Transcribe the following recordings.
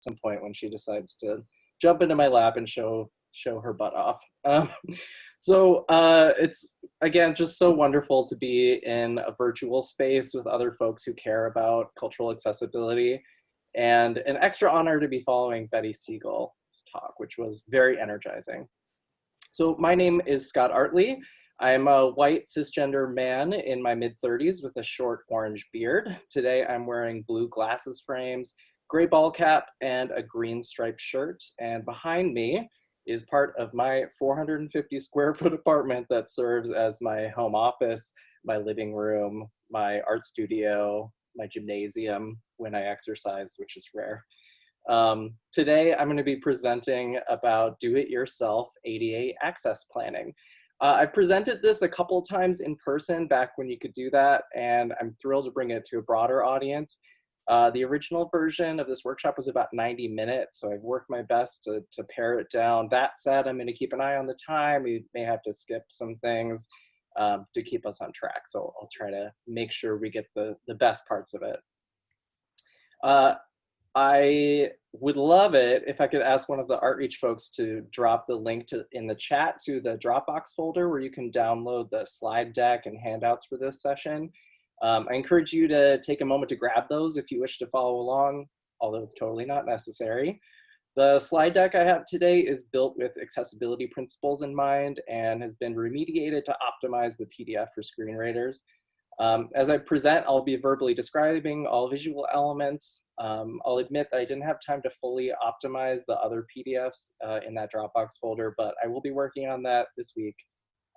some point when she decides to jump into my lap and show her butt off. So it's, again, just so wonderful to be in a virtual space with other folks who care about cultural accessibility, and an extra honor to be following Betty Siegel's talk, which was very energizing. So my name is Scott Artley. I'm a white cisgender man in my mid-30s with a short orange beard. Today I'm wearing blue glasses frames, gray ball cap, and a green striped shirt. And behind me is part of my 450 square foot apartment that serves as my home office, my living room, my art studio, my gymnasium when I exercise, which is rare. Today, I'm going to be presenting about do-it-yourself ADA access planning. I presented this a couple times in person back when you could do that, and I'm thrilled to bring it to a broader audience. The original version of this workshop was about 90 minutes, so I've worked my best to pare it down. That said, I'm going to keep an eye on the time. We may have to skip some things to keep us on track, so I'll try to make sure we get the best parts of it. I would love it if I could ask one of the Artreach folks to drop the link in the chat to the Dropbox folder where you can download the slide deck and handouts for this session. I encourage you to take a moment to grab those if you wish to follow along, although it's totally not necessary. The slide deck I have today is built with accessibility principles in mind and has been remediated to optimize the PDF for screen readers. As I present, I'll be verbally describing all visual elements. I'll admit that I didn't have time to fully optimize the other PDFs in that Dropbox folder, but I will be working on that this week.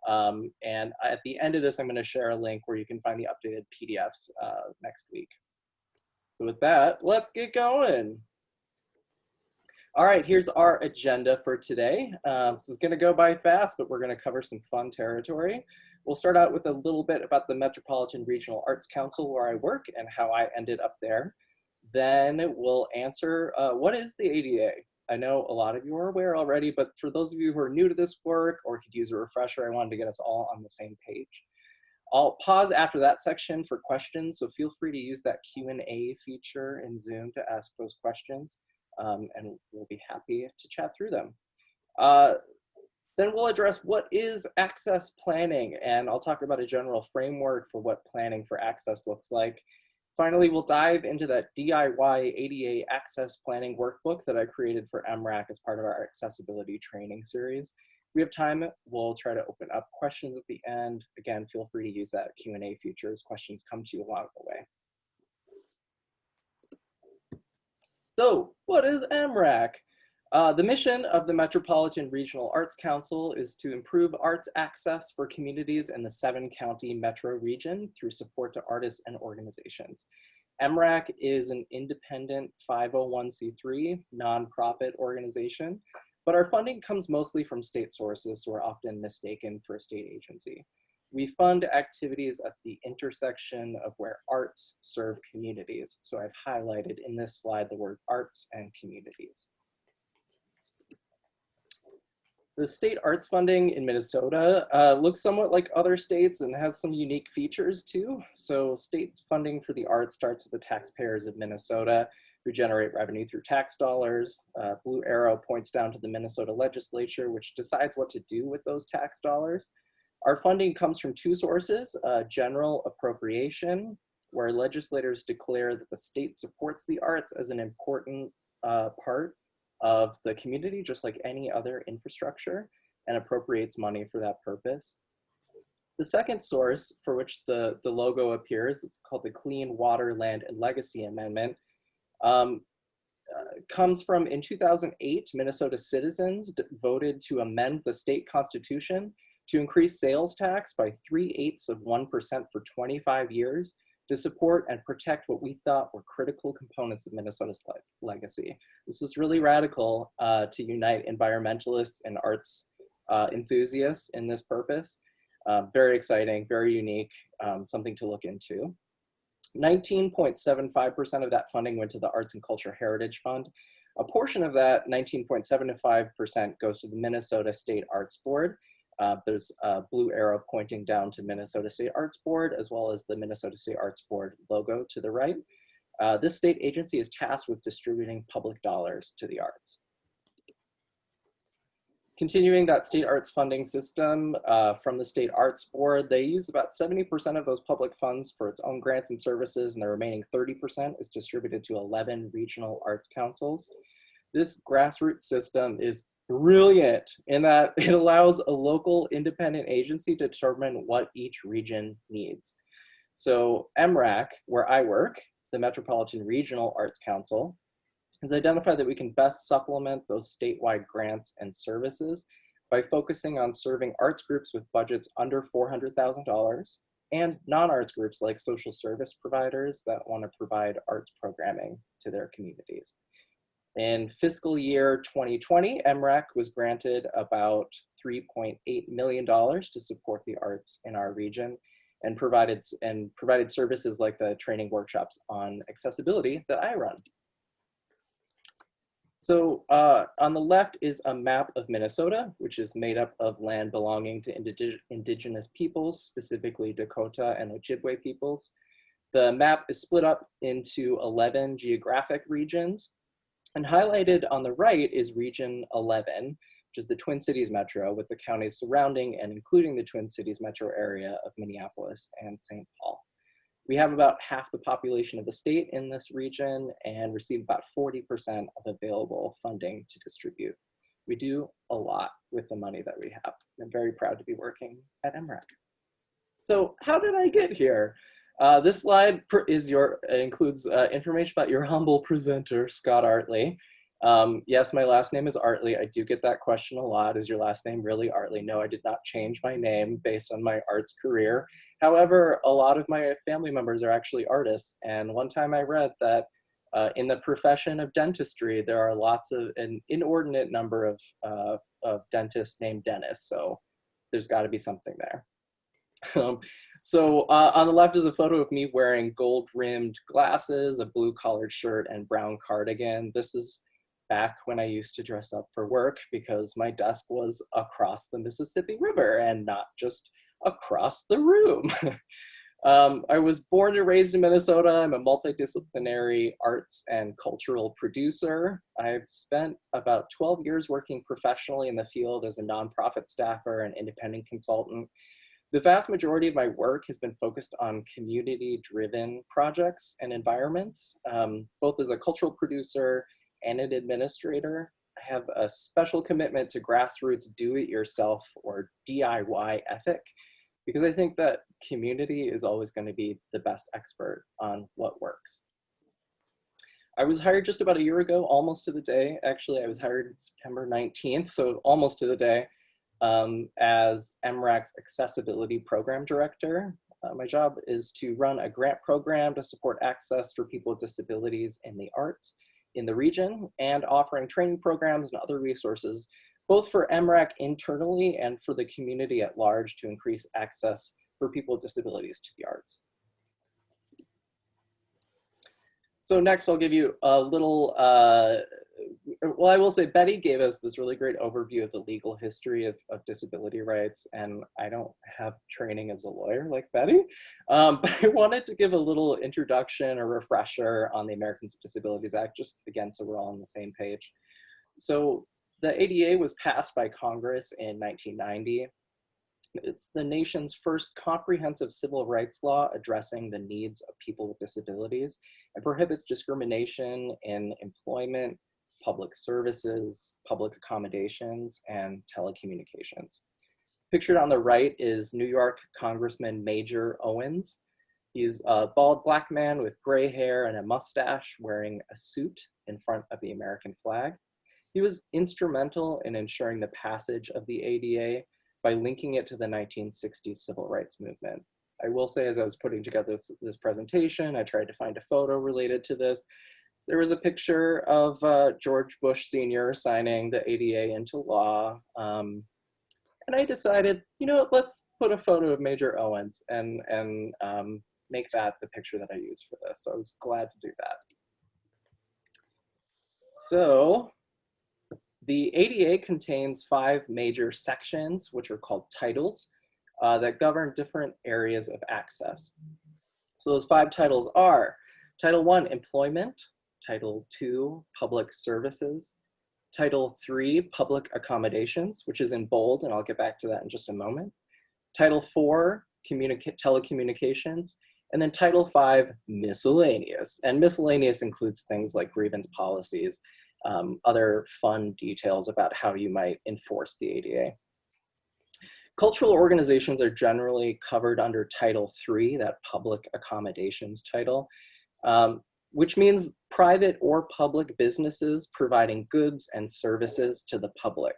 And at the end of this, I'm going to share a link where you can find the updated PDFs next week. So with that, let's get going. All right, here's our agenda for today. This is going to go by fast, but we're going to cover some fun territory. We'll start out with a little bit about the Metropolitan Regional Arts Council where I work and how I ended up there. Then we'll answer what is the ADA? I know a lot of you are aware already, but for those of you who are new to this work or could use a refresher, I wanted to get us all on the same page. I'll pause after that section for questions, so feel free to use that Q&A feature in Zoom to ask those questions, and we'll be happy to chat through them. Then we'll address what is access planning, and I'll talk about a general framework for what planning for access looks like. Finally, we'll dive into that DIY ADA access planning workbook that I created for MRAC as part of our accessibility training series. If we have time, we'll try to open up questions at the end. Again, feel free to use that Q&A feature as questions come to you along the way. So what is MRAC? The mission of the Metropolitan Regional Arts Council is to improve arts access for communities in the 7-county metro region through support to artists and organizations. MRAC is an independent 501c3 nonprofit organization, but our funding comes mostly from state sources, so we're often mistaken for a state agency. We fund activities at the intersection of where arts serve communities. So I've highlighted in this slide the word arts and communities. The state arts funding in Minnesota looks somewhat like other states and has some unique features too. So state funding for the arts starts with the taxpayers of Minnesota who generate revenue through tax dollars. Blue arrow points down to the Minnesota legislature, which decides what to do with those tax dollars. Our funding comes from two sources, general appropriation, where legislators declare that the state supports the arts as an important part of the community, just like any other infrastructure, and appropriates money for that purpose. The second source for which the logo appears, it's called the Clean Water, Land, and Legacy Amendment, comes from, in 2008, Minnesota citizens voted to amend the state constitution to increase sales tax by 0.3% for 25 years to support and protect what we thought were critical components of Minnesota's legacy. This was really radical to unite environmentalists and arts enthusiasts in this purpose. Very exciting, very unique, something to look into. 19.75% of that funding went to the Arts and Culture Heritage Fund. A portion of that, 19.75%, goes to the Minnesota State Arts Board. There's a blue arrow pointing down to Minnesota State Arts Board, as well as the Minnesota State Arts Board logo to the right. This state agency is tasked with distributing public dollars to the arts. Continuing that state arts funding system from the State Arts Board, they use about 70% of those public funds for its own grants and services, and the remaining 30% is distributed to 11 regional arts councils. This grassroots system is brilliant in that it allows a local independent agency to determine what each region needs. So MRAC, where I work, the Metropolitan Regional Arts Council, has identified that we can best supplement those statewide grants and services by focusing on serving arts groups with budgets under $400,000 and non-arts groups like social service providers that want to provide arts programming to their communities. In fiscal year 2020, MRAC was granted about $3.8 million to support the arts in our region and provided services like the training workshops on accessibility that I run. So on the left is a map of Minnesota, which is made up of land belonging to indigenous peoples, specifically Dakota and Ojibwe peoples. The map is split up into 11 geographic regions, and highlighted on the right is Region 11, which is the Twin Cities Metro, with the counties surrounding and including the Twin Cities Metro area of Minneapolis and St. Paul. We have about half the population of the state in this region and receive about 40% of available funding to distribute. We do a lot with the money that we have. I'm very proud to be working at MRAC. So how did I get here? This slide includes information about your humble presenter, Scott Artley. Yes, my last name is Artley. I do get that question a lot. Is your last name really Artley? No, I did not change my name based on my arts career. However, a lot of my family members are actually artists. And one time I read that in the profession of dentistry, there are an inordinate number of dentists named Dennis. So there's got to be something there. So on the left is a photo of me wearing gold-rimmed glasses, a blue-collared shirt, and brown cardigan. This is back when I used to dress up for work because my desk was across the Mississippi River and not just across the room. I was born and raised in Minnesota. I'm a multidisciplinary arts and cultural producer. I've spent about 12 years working professionally in the field as a nonprofit staffer and independent consultant. The vast majority of my work has been focused on community-driven projects and environments, both as a cultural producer and an administrator. I have a special commitment to grassroots do-it-yourself or DIY ethic, because I think that community is always going to be the best expert on what works. I was hired just about a year ago, almost to the day. Actually, I was hired September 19th, so almost to the day, as MRAC's Accessibility Program Director. My job is to run a grant program to support access for people with disabilities in the arts in the region, and offering training programs and other resources, both for MRAC internally and for the community at large to increase access for people with disabilities to the arts. So next I'll give you a little, well, I will say Betty gave us this really great overview of the legal history of disability rights, and I don't have training as a lawyer like Betty, but I wanted to give a little introduction or refresher on the Americans with Disabilities Act, just again, so we're all on the same page. So the ADA was passed by Congress in 1990. It's the nation's first comprehensive civil rights law addressing the needs of people with disabilities and prohibits discrimination in employment, public services, public accommodations, and telecommunications. Pictured on the right is New York Congressman Major Owens. He's a bald black man with gray hair and a mustache wearing a suit in front of the American flag. He was instrumental in ensuring the passage of the ADA by linking it to the 1960s civil rights movement. I will say, as I was putting together this presentation, I tried to find a photo related to this. There was a picture of George Bush Sr. signing the ADA into law. And I decided, you know, let's put a photo of Major Owens and make that the picture that I use for this. So I was glad to do that. So the ADA contains 5 major sections, which are called titles, that govern different areas of access. So those 5 titles are Title I, employment. Title II, public services. Title III, public accommodations, which is in bold, and I'll get back to that in just a moment. Title IV, telecommunications. And then Title V, miscellaneous. And miscellaneous includes things like grievance policies, other fun details about how you might enforce the ADA. Cultural organizations are generally covered under Title III, that public accommodations title, which means private or public businesses providing goods and services to the public.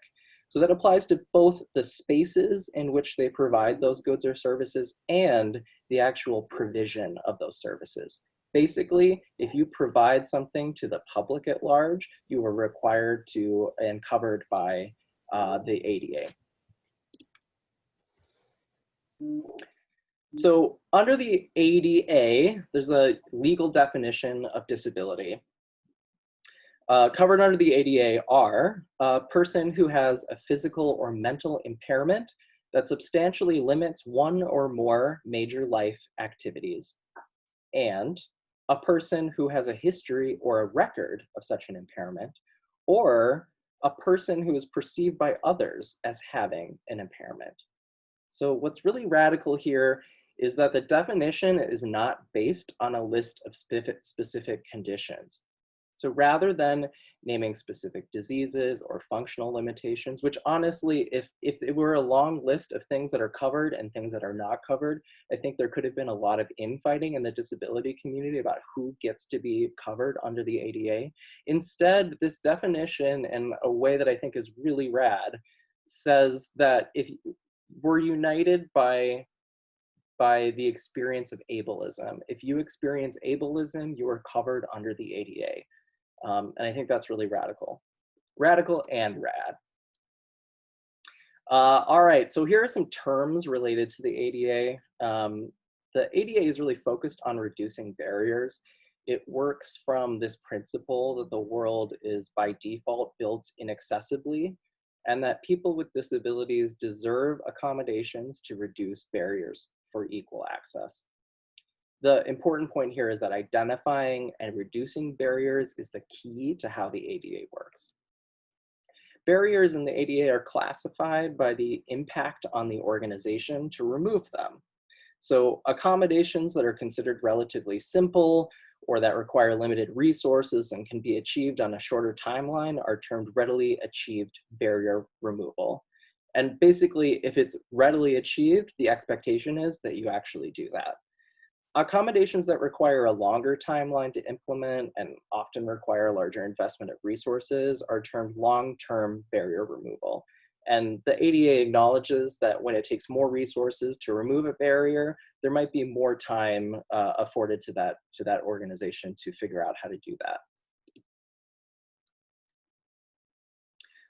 So that applies to both the spaces in which they provide those goods or services and the actual provision of those services. Basically, if you provide something to the public at large, you are required to and covered by the ADA. So under the ADA, there's a legal definition of disability. Covered under the ADA are a person who has a physical or mental impairment that substantially limits one or more major life activities, and a person who has a history or a record of such an impairment, or a person who is perceived by others as having an impairment. So what's really radical here is that the definition is not based on a list of specific conditions. So rather than naming specific diseases or functional limitations, which honestly, if it were a long list of things that are covered and things that are not covered, I think there could have been a lot of infighting in the disability community about who gets to be covered under the ADA. Instead, this definition, in a way that I think is really rad, says that if we're united by the experience of ableism. If you experience ableism, you are covered under the ADA. And I think that's really radical. Radical and rad. All right, so here are some terms related to the ADA. The ADA is really focused on reducing barriers. It works from this principle that the world is by default built inaccessibly, and that people with disabilities deserve accommodations to reduce barriers for equal access. The important point here is that identifying and reducing barriers is the key to how the ADA works. Barriers in the ADA are classified by the impact on the organization to remove them. So accommodations that are considered relatively simple or that require limited resources and can be achieved on a shorter timeline are termed readily achieved barrier removal. And basically, if it's readily achieved, the expectation is that you actually do that. Accommodations that require a longer timeline to implement and often require a larger investment of resources are termed long-term barrier removal. And the ADA acknowledges that when it takes more resources to remove a barrier, there might be more time afforded to that organization to figure out how to do that.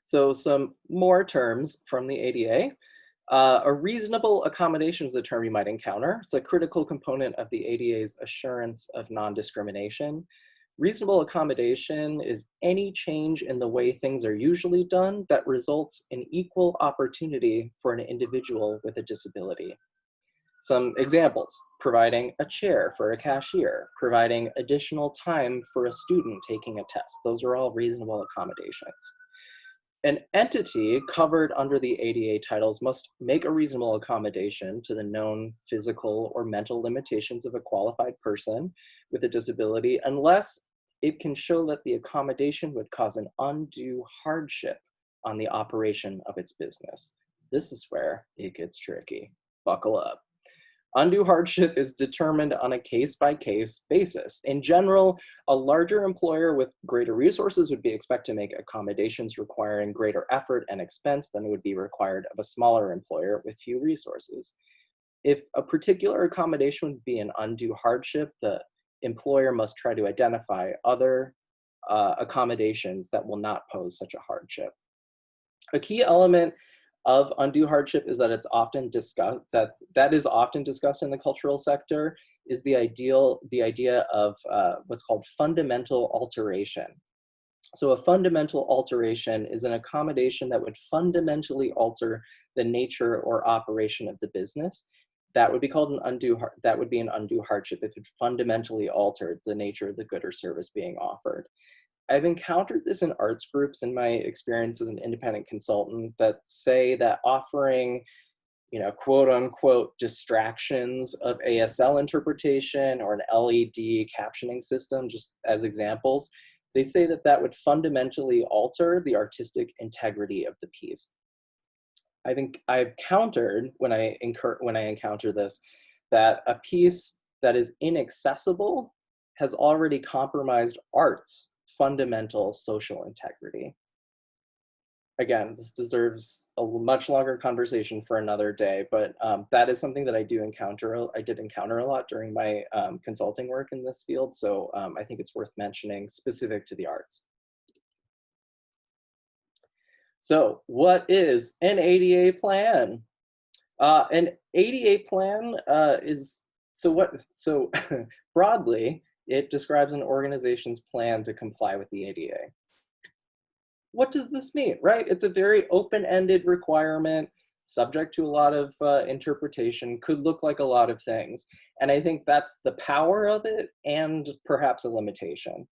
So some more terms from the ADA. A reasonable accommodation is a term you might encounter. It's a critical component of the ADA's assurance of non-discrimination. Reasonable accommodation is any change in the way things are usually done that results in equal opportunity for an individual with a disability. Some examples: providing a chair for a cashier, providing additional time for a student taking a test. Those are all reasonable accommodations. An entity covered under the ADA titles must make a reasonable accommodation to the known physical or mental limitations of a qualified person with a disability unless it can show that the accommodation would cause an undue hardship on the operation of its business. This is where it gets tricky. Buckle up. Undue hardship is determined on a case-by-case basis. In general, a larger employer with greater resources would be expected to make accommodations requiring greater effort and expense than would be required of a smaller employer with few resources. If a particular accommodation would be an undue hardship, the employer must try to identify other accommodations that will not pose such a hardship. A key element of undue hardship is that it's often discussed, that is often discussed in the cultural sector, is the idea of what's called fundamental alteration. So a fundamental alteration is an accommodation that would fundamentally alter the nature or operation of the business. that would be called an undue hardship if it fundamentally altered the nature of the good or service being offered. I've encountered this in arts groups in my experience as an independent consultant that say that offering, quote unquote, distractions of ASL interpretation or an LED captioning system, just as examples, they say that that would fundamentally alter the artistic integrity of the piece. I think I've countered when I encounter this, that a piece that is inaccessible has already compromised art's fundamental social integrity. Again, this deserves a much longer conversation for another day, but that is something that I did encounter a lot during my consulting work in this field. So I think it's worth mentioning, specific to the arts. So what is an ADA plan? An ADA plan so broadly, it describes an organization's plan to comply with the ADA. What does this mean, right? It's a very open-ended requirement, subject to a lot of interpretation, could look like a lot of things. And I think that's the power of it and perhaps a limitation.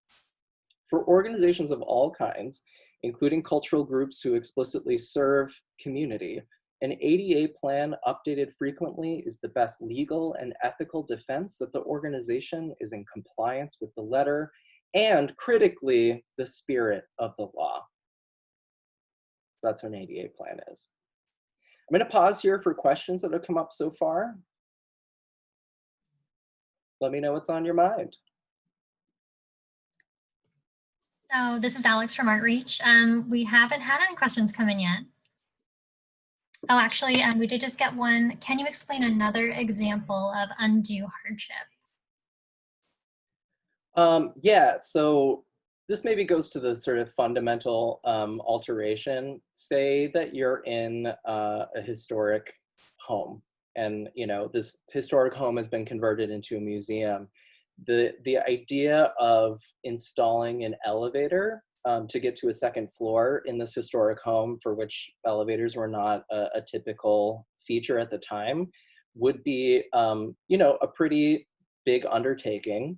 For organizations of all kinds, including cultural groups who explicitly serve community, an ADA plan updated frequently is the best legal and ethical defense that the organization is in compliance with the letter and, critically, the spirit of the law. So that's what an ADA plan is. I'm going to pause here for questions that have come up so far. Let me know what's on your mind. So this is Alex from Artreach. We haven't had any questions come in yet. Oh, actually, we did just get one. Can you explain another example of undue hardship? Yeah, so this maybe goes to the sort of fundamental alteration. Say that you're in a historic home, and this historic home has been converted into a museum. The idea of installing an elevator to get to a second floor in this historic home, for which elevators were not a typical feature at the time, would be a pretty big undertaking.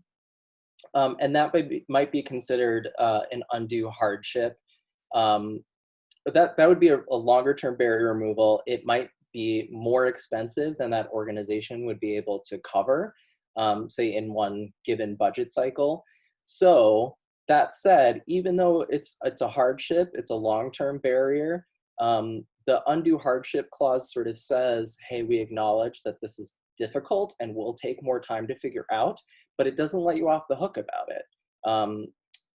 And that might be considered an undue hardship. But that would be a longer term barrier removal. It might be more expensive than that organization would be able to cover, say in one given budget cycle. So that said, even though it's a hardship, it's a long-term barrier, the undue hardship clause sort of says, hey, we acknowledge that this is difficult and will take more time to figure out, but it doesn't let you off the hook about it.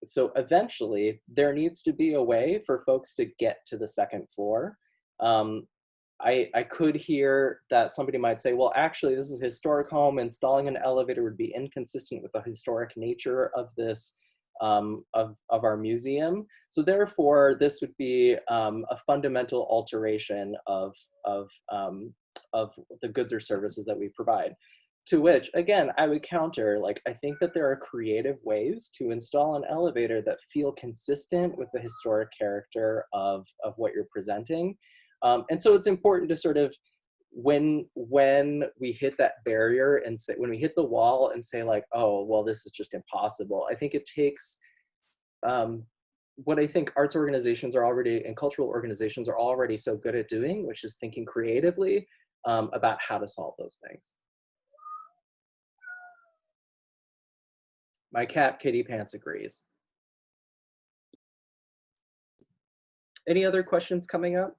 So eventually, there needs to be a way for folks to get to the second floor. I could hear that somebody might say, well, actually, this is a historic home. Installing an elevator would be inconsistent with the historic nature of this, of our museum. So therefore, this would be a fundamental alteration of the goods or services that we provide. To which, again, I would counter, like, I think that there are creative ways to install an elevator that feel consistent with the historic character of what you're presenting. And so it's important to sort of, when we hit that barrier and say, when we hit the wall and say like, oh, well, this is just impossible, I think it takes what I think arts organizations are already, and cultural organizations are already so good at doing, which is thinking creatively about how to solve those things. My cat, Kitty Pants, agrees. Any other questions coming up?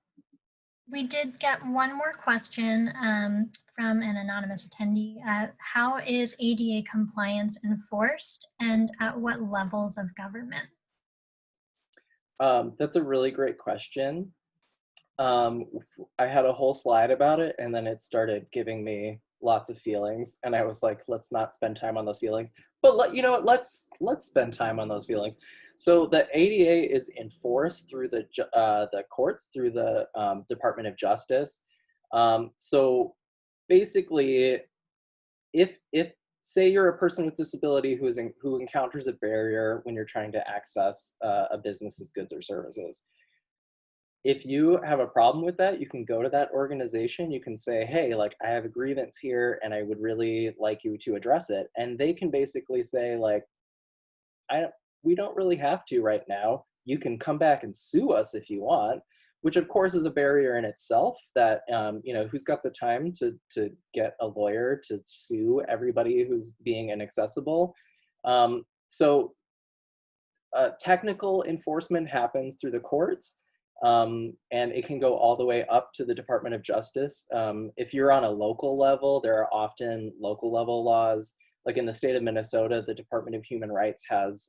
We did get one more question from an anonymous attendee. How is ADA compliance enforced, and at what levels of government? That's a really great question. I had a whole slide about it, and then it started giving me lots of feelings, and I was like, let's not spend time on those feelings. But you know what? Let's spend time on those feelings. So the ADA is enforced through the courts, through the Department of Justice. So basically, if say you're a person with disability who encounters a barrier when you're trying to access a business's goods or services, if you have a problem with that, you can go to that organization. You can say, hey, like, I have a grievance here and I would really like you to address it. And they can basically say, like, I we don't really have to right now. You can come back and sue us if you want, which of course is a barrier in itself. That you know, who's got the time to get a lawyer to sue everybody who's being inaccessible? So technical enforcement happens through the courts, and it can go all the way up to the Department of Justice. If you're on a local level, there are often local level laws. Like in the state of Minnesota, the Department of Human Rights has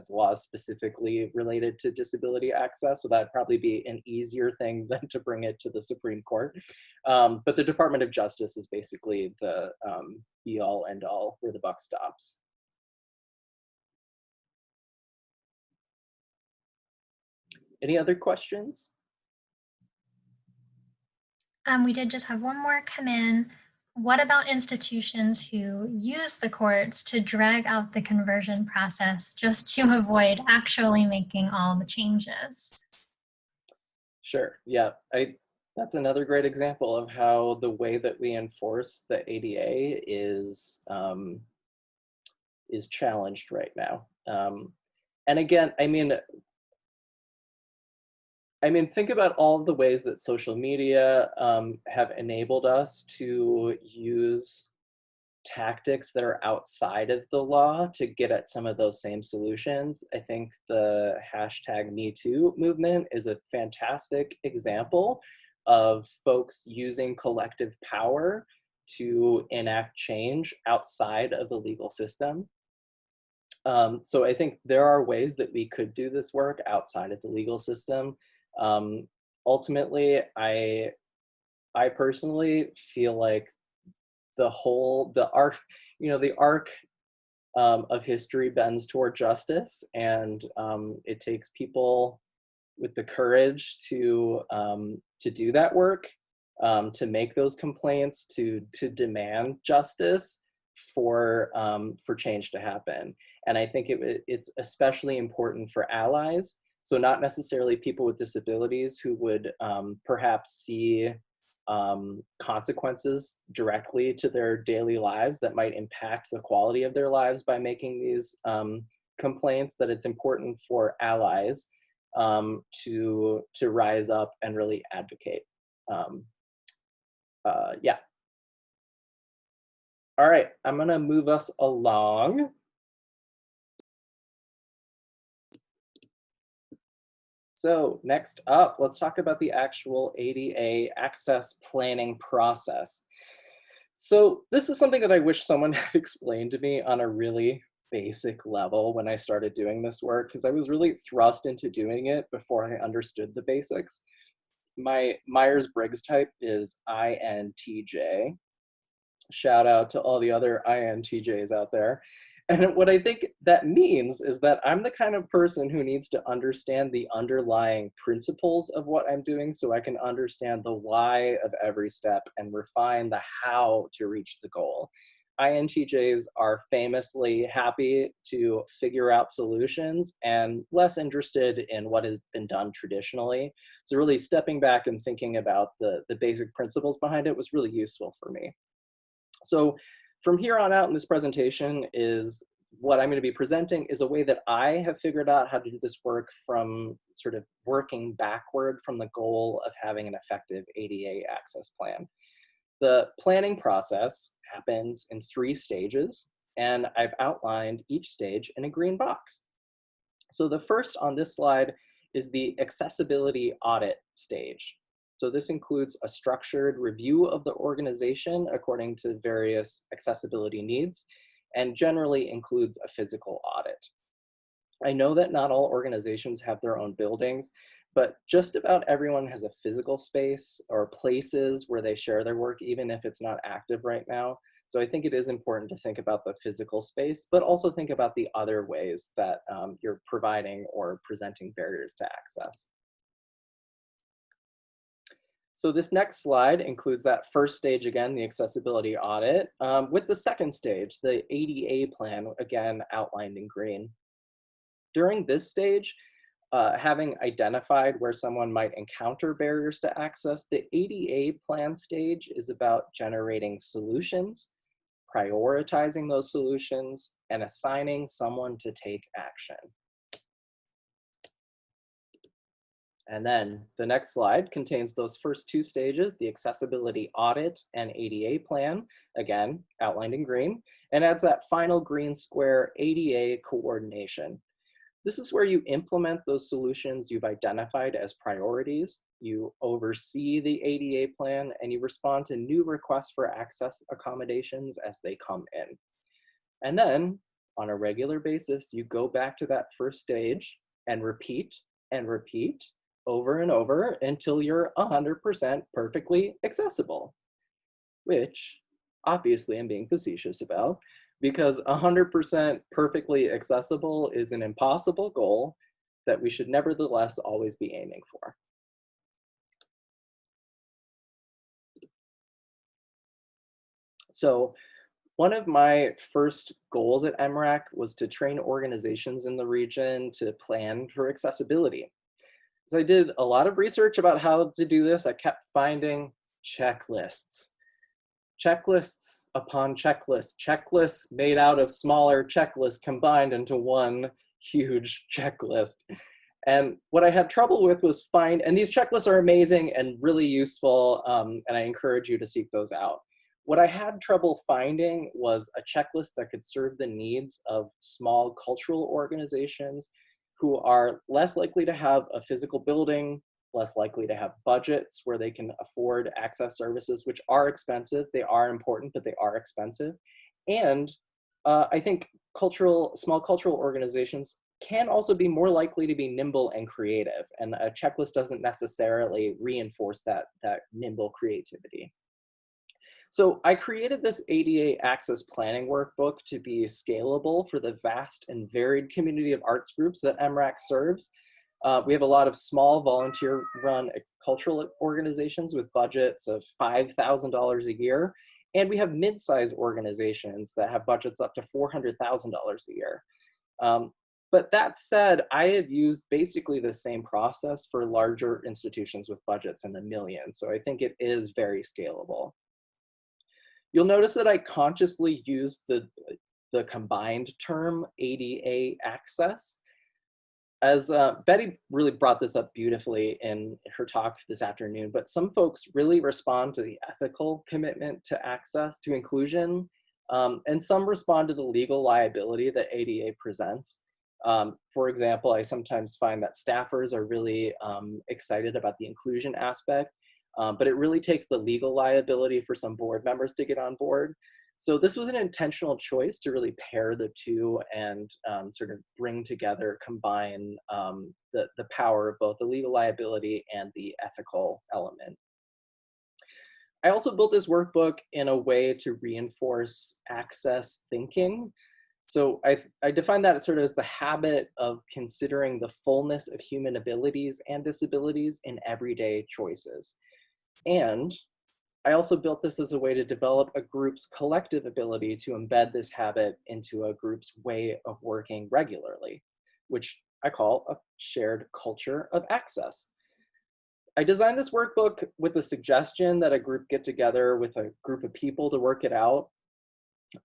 laws specifically related to disability access, so that'd probably be an easier thing than to bring it to the Supreme Court. But the Department of Justice is basically the be all end all where the buck stops. Any other questions? We did just have one more come in. What about institutions who use the courts to drag out the conversion process just to avoid actually making all the changes? Sure. Yeah, that's another great example of how the way that we enforce the ADA is challenged right now. And again, think about all the ways that social media have enabled us to use tactics that are outside of the law to get at some of those same solutions. I think the #MeToo movement is a fantastic example of folks using collective power to enact change outside of the legal system. So I think there are ways that we could do this work outside of the legal system. Ultimately, I personally feel like the arc, the arc of history bends toward justice, and it takes people with the courage to do that work, to make those complaints, to demand justice for change to happen. And I think it's especially important for allies. So not necessarily people with disabilities who would perhaps see consequences directly to their daily lives that might impact the quality of their lives by making these complaints, that it's important for allies to rise up and really advocate. Yeah. All right, I'm gonna move us along. So next up, let's talk about the actual ADA access planning process. So this is something that I wish someone had explained to me on a really basic level when I started doing this work, because I was really thrust into doing it before I understood the basics. My Myers-Briggs type is INTJ. Shout out to all the other INTJs out there. And what I think that means is that I'm the kind of person who needs to understand the underlying principles of what I'm doing so I can understand the why of every step and refine the how to reach the goal. INTJs are famously happy to figure out solutions and less interested in what has been done traditionally. So really stepping back and thinking about the basic principles behind it was really useful for me. So from here on out in this presentation is what I'm going to be presenting is a way that I have figured out how to do this work from sort of working backward from the goal of having an effective ADA access plan. The planning process happens in 3 stages, and I've outlined each stage in a green box. So the first on this slide is the accessibility audit stage. So this includes a structured review of the organization according to various accessibility needs, and generally includes a physical audit. I know that not all organizations have their own buildings, but just about everyone has a physical space or places where they share their work, even if it's not active right now. So I think it is important to think about the physical space, but also think about the other ways that you're providing or presenting barriers to access. So this next slide includes that first stage again, the accessibility audit, with the second stage, the ADA plan, again outlined in green. During this stage, having identified where someone might encounter barriers to access, the ADA plan stage is about generating solutions, prioritizing those solutions, and assigning someone to take action. And then the next slide contains those first two stages, the accessibility audit and ADA plan, again, outlined in green, and adds that final green square, ADA coordination. This is where you implement those solutions you've identified as priorities, you oversee the ADA plan, and you respond to new requests for access accommodations as they come in. And then, on a regular basis, you go back to that first stage and repeat over and over until you're 100% perfectly accessible, which obviously I'm being facetious about, because 100% perfectly accessible is an impossible goal that we should nevertheless always be aiming for. So one of my first goals at MRAC was to train organizations in the region to plan for accessibility. So I did a lot of research about how to do this. I kept finding checklists. Checklists upon checklists, checklists made out of smaller checklists combined into one huge checklist. And what I had trouble with was and these checklists are amazing and really useful, and I encourage you to seek those out. What I had trouble finding was a checklist that could serve the needs of small cultural organizations who are less likely to have a physical building, less likely to have budgets where they can afford access services, which are expensive. They are important, but they are expensive. And I think small cultural organizations can also be more likely to be nimble and creative. And a checklist doesn't necessarily reinforce that nimble creativity. So I created this ADA Access Planning Workbook to be scalable for the vast and varied community of arts groups that MRAC serves. We have a lot of small volunteer-run cultural organizations with budgets of $5,000 a year, and we have mid-size organizations that have budgets up to $400,000 a year. But that said, I have used basically the same process for larger institutions with budgets in the millions, so I think it is very scalable. You'll notice that I consciously used the combined term ADA access. As Betty really brought this up beautifully in her talk this afternoon, but some folks really respond to the ethical commitment to access, to inclusion, and some respond to the legal liability that ADA presents. For example, I sometimes find that staffers are really excited about the inclusion aspect, but it really takes the legal liability for some board members to get on board. So this was an intentional choice to really pair the two and sort of bring together, combine the power of both the legal liability and the ethical element. I also built this workbook in a way to reinforce access thinking. So I define that sort of as the habit of considering the fullness of human abilities and disabilities in everyday choices. And I also built this as a way to develop a group's collective ability to embed this habit into a group's way of working regularly, which I call a shared culture of access. I designed this workbook with the suggestion that a group get together with a group of people to work it out.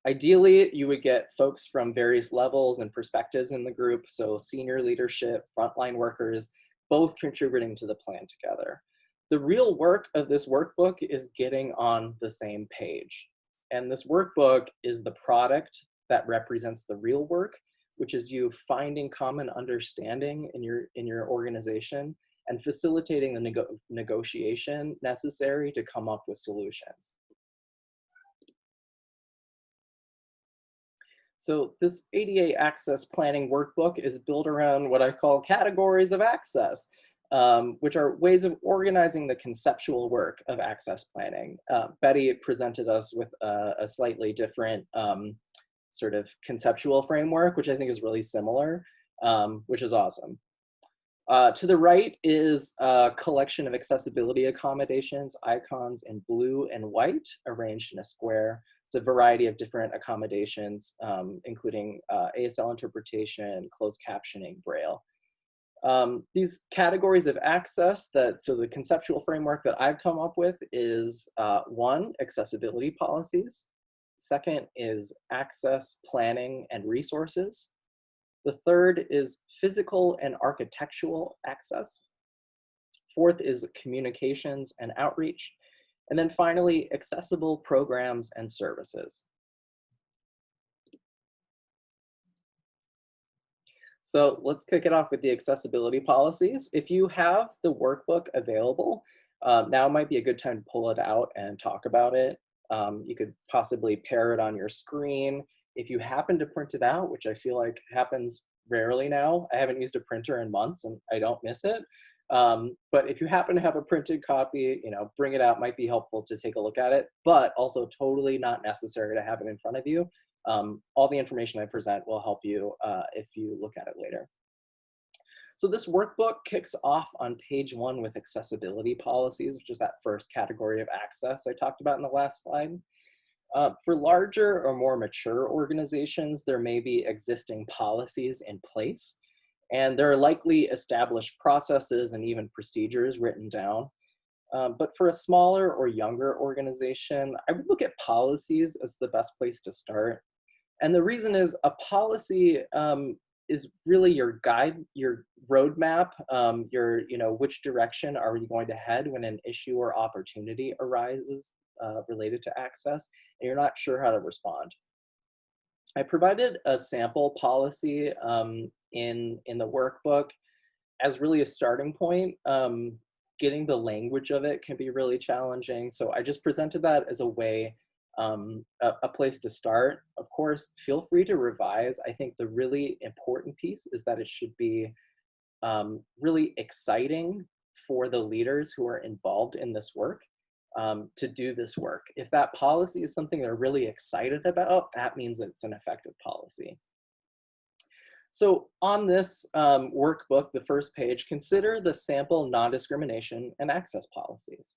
Ideally, you would get folks from various levels and perspectives in the group, so senior leadership, frontline workers, both contributing to the plan together. The real work of this workbook is getting on the same page. And this workbook is the product that represents the real work, which is you finding common understanding in your organization and facilitating the negotiation necessary to come up with solutions. So this ADA Access Planning Workbook is built around what I call categories of access, which are ways of organizing the conceptual work of access planning. Betty presented us with a slightly different sort of conceptual framework, which I think is really similar, which is awesome. To the right is a collection of accessibility accommodations, icons in blue and white, arranged in a square. It's a variety of different accommodations, including ASL interpretation, closed captioning, Braille. These categories of access so the conceptual framework that I've come up with is one, accessibility policies. Second is access planning and resources. The third is physical and architectural access. Fourth is communications and outreach. And then finally, accessible programs and services. So let's kick it off with the accessibility policies. If you have the workbook available, now might be a good time to pull it out and talk about it. You could possibly pair it on your screen. If you happen to print it out, which I feel like happens rarely now, I haven't used a printer in months and I don't miss it. But if you happen to have a printed copy, bring it out, might be helpful to take a look at it, but also totally not necessary to have it in front of you. All the information I present will help you if you look at it later. So this workbook kicks off on page 1 with accessibility policies, which is that first category of access I talked about in the last slide. For larger or more mature organizations, there may be existing policies in place, and there are likely established processes and even procedures written down. But for a smaller or younger organization, I would look at policies as the best place to start. And the reason is a policy is really your guide, your roadmap, which direction are you going to head when an issue or opportunity arises related to access, and you're not sure how to respond. I provided a sample policy in the workbook as really a starting point. Getting the language of it can be really challenging, so I just presented that as a way, a place to start. Of course, feel free to revise. I think the really important piece is that it should be really exciting for the leaders who are involved in this work to do this work. If that policy is something they're really excited about, that means it's an effective policy. So on this workbook, the first page, consider the sample non-discrimination and access policies.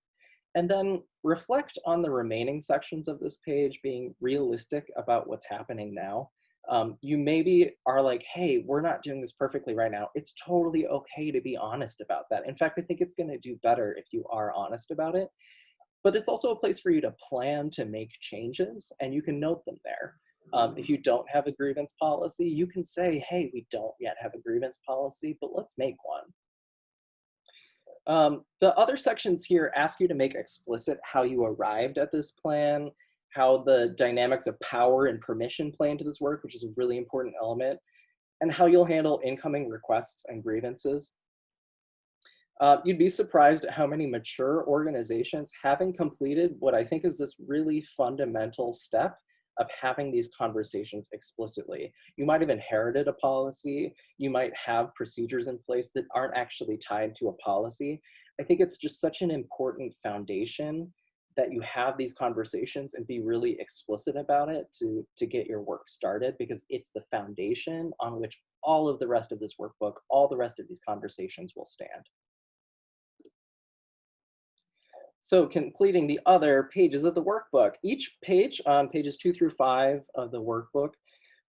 And then reflect on the remaining sections of this page being realistic about what's happening now. You maybe are like, hey, we're not doing this perfectly right now. It's totally okay to be honest about that. In fact, I think it's going to do better if you are honest about it. But it's also a place for you to plan to make changes, and you can note them there. If you don't have a grievance policy, you can say, hey, we don't yet have a grievance policy, but let's make one. The other sections here ask you to make explicit how you arrived at this plan, how the dynamics of power and permission play into this work, which is a really important element, and how you'll handle incoming requests and grievances. You'd be surprised at how many mature organizations haven't completed what I think is this really fundamental step of having these conversations explicitly. You might have inherited a policy, you might have procedures in place that aren't actually tied to a policy. I think it's just such an important foundation that you have these conversations and be really explicit about it to get your work started, because it's the foundation on which all of the rest of this workbook, all the rest of these conversations will stand. So completing the other pages of the workbook. Each page on pages 2 through 5 of the workbook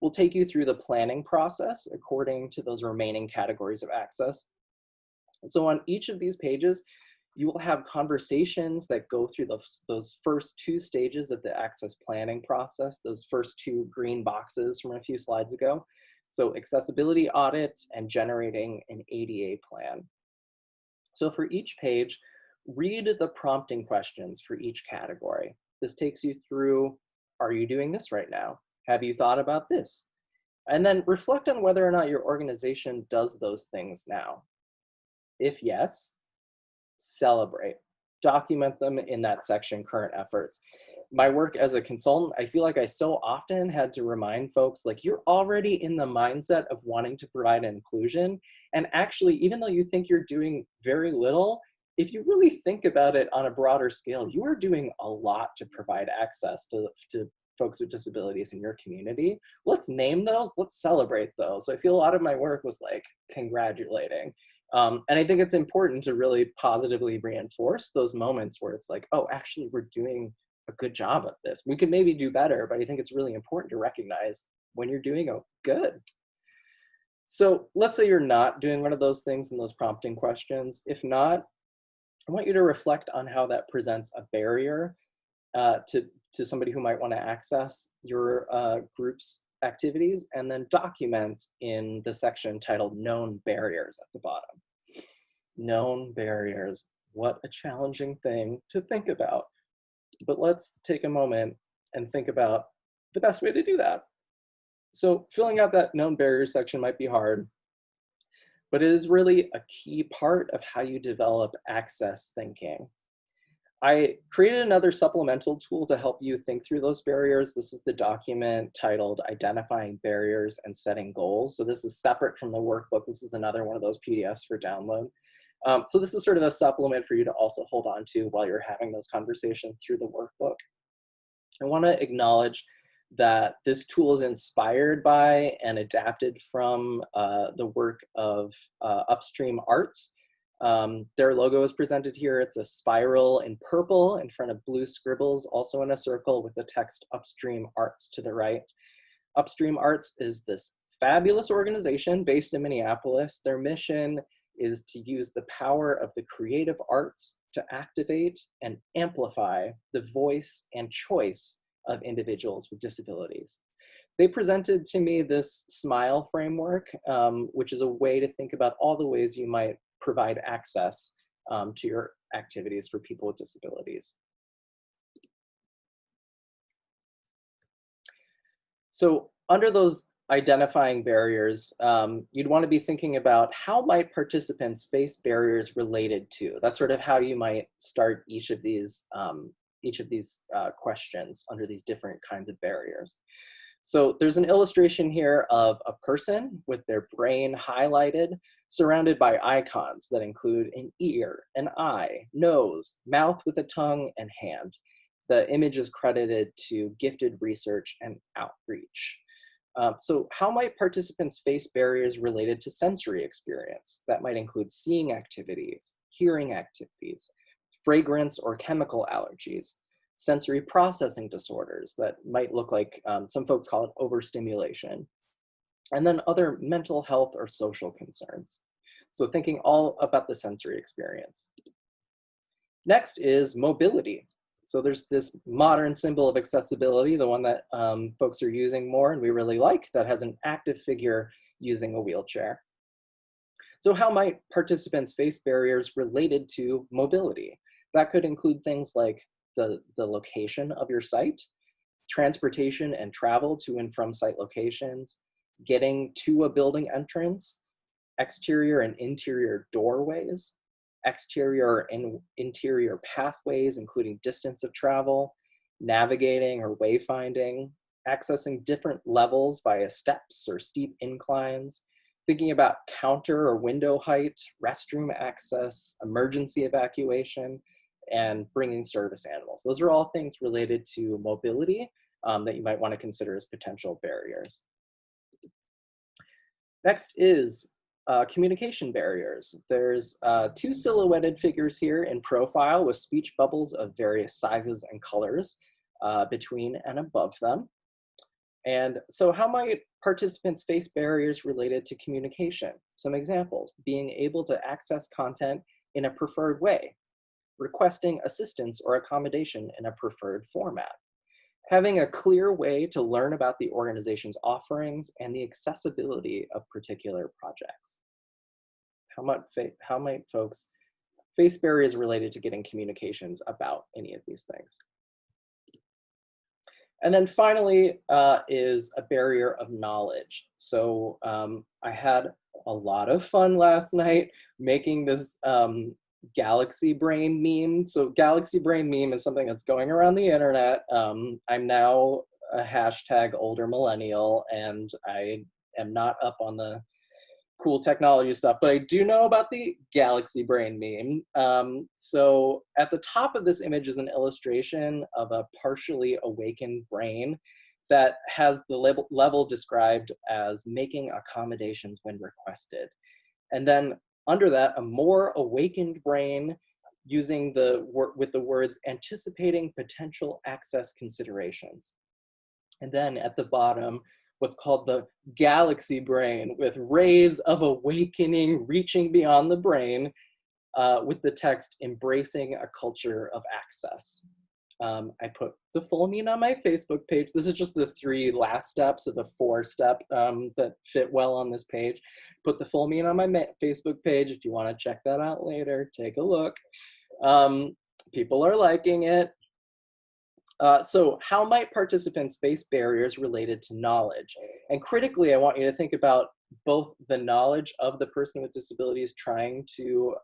will take you through the planning process according to those remaining categories of access. So on each of these pages, you will have conversations that go through those first 2 stages of the access planning process, those first 2 green boxes from a few slides ago. So accessibility audit and generating an ADA plan. So for each page, read the prompting questions for each category. This takes you through, are you doing this right now? Have you thought about this? And then reflect on whether or not your organization does those things now. If yes, celebrate. Document them in that section, current efforts. My work as a consultant, I feel like I so often had to remind folks, like, you're already in the mindset of wanting to provide inclusion. And actually, even though you think you're doing very little, if you really think about it on a broader scale, you are doing a lot to provide access to folks with disabilities in your community. Let's name those, let's celebrate those. So I feel a lot of my work was like congratulating. And I think it's important to really positively reinforce those moments where it's like, oh, actually, we're doing a good job of this. We could maybe do better, but I think it's really important to recognize when you're doing good. So let's say you're not doing one of those things in those prompting questions. If not, I want you to reflect on how that presents a barrier to somebody who might want to access your group's activities, and then document in the section titled Known Barriers at the bottom. Known barriers. What a challenging thing to think about. But let's take a moment and think about the best way to do that. So filling out that known barriers section might be hard, but it is really a key part of how you develop access thinking. I created another supplemental tool to help you think through those barriers. This is the document titled Identifying Barriers and Setting Goals. So this is separate from the workbook. This is another one of those PDFs for download. So this is sort of a supplement for you to also hold on to while you're having those conversations through the workbook. I want to acknowledge that this tool is inspired by and adapted from the work of Upstream Arts. Their logo is presented here. It's a spiral in purple in front of blue scribbles, also in a circle with the text Upstream Arts to the right. Upstream Arts is this fabulous organization based in Minneapolis. Their mission is to use the power of the creative arts to activate and amplify the voice and choice of individuals with disabilities. They presented to me this SMILE framework, which is a way to think about all the ways you might provide access to your activities for people with disabilities. So under those identifying barriers, you'd want to be thinking about how might participants face barriers related to. That's sort of how you might start each of these questions under these different kinds of barriers. So there's an illustration here of a person with their brain highlighted, surrounded by icons that include an ear, an eye, nose, mouth with a tongue, and hand. The image is credited to gifted research and outreach. So how might participants face barriers related to sensory experience? That might include seeing activities, hearing activities, fragrance or chemical allergies, sensory processing disorders that might look like, some folks call it overstimulation, and then other mental health or social concerns. So thinking all about the sensory experience. Next is mobility. So there's this modern symbol of accessibility, the one that folks are using more and we really like, that has an active figure using a wheelchair. So how might participants face barriers related to mobility? That could include things like the location of your site, transportation and travel to and from site locations, getting to a building entrance, exterior and interior doorways, exterior and interior pathways, including distance of travel, navigating or wayfinding, accessing different levels via steps or steep inclines, thinking about counter or window height, restroom access, emergency evacuation, and bringing service animals. Those are all things related to mobility that you might want to consider as potential barriers. Next is communication barriers. There's two silhouetted figures here in profile with speech bubbles of various sizes and colors between and above them. And so how might participants face barriers related to communication? Some examples: being able to access content in a preferred way, requesting assistance or accommodation in a preferred format, having a clear way to learn about the organization's offerings and the accessibility of particular projects. How might folks face barriers related to getting communications about any of these things? And then finally is a barrier of knowledge. So I had a lot of fun last night making this galaxy brain meme. So galaxy brain meme is something that's going around the internet. I'm now a hashtag older millennial, and I am not up on the cool technology stuff, but I do know about the galaxy brain meme. So at the top of this image is an illustration of a partially awakened brain that has the level described as making accommodations when requested. And then under that, a more awakened brain using with the words anticipating potential access considerations. And then at the bottom, what's called the galaxy brain, with rays of awakening reaching beyond the brain, with the text embracing a culture of access. I put the full meaning on my Facebook page. This is just the 3 last steps of the 4-step that fit well on this page. Put the full meaning on my Facebook page. If you want to check that out later, take a look. People are liking it. So how might participants face barriers related to knowledge? And critically, I want you to think about both the knowledge of the person with disabilities trying to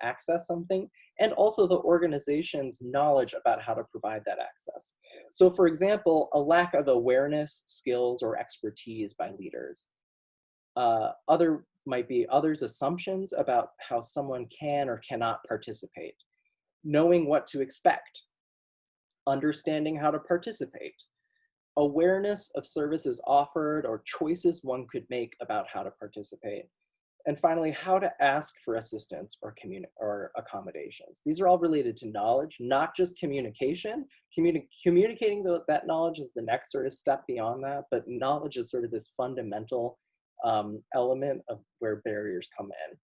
access something, and also the organization's knowledge about how to provide that access. So for example, a lack of awareness, skills, or expertise by leaders. Other might be others' assumptions about how someone can or cannot participate. Knowing what to expect. Understanding how to participate, awareness of services offered or choices one could make about how to participate, and finally, how to ask for assistance or accommodations. These are all related to knowledge, not just communication. Communicating that knowledge is the next sort of step beyond that, but knowledge is sort of this fundamental element of where barriers come in.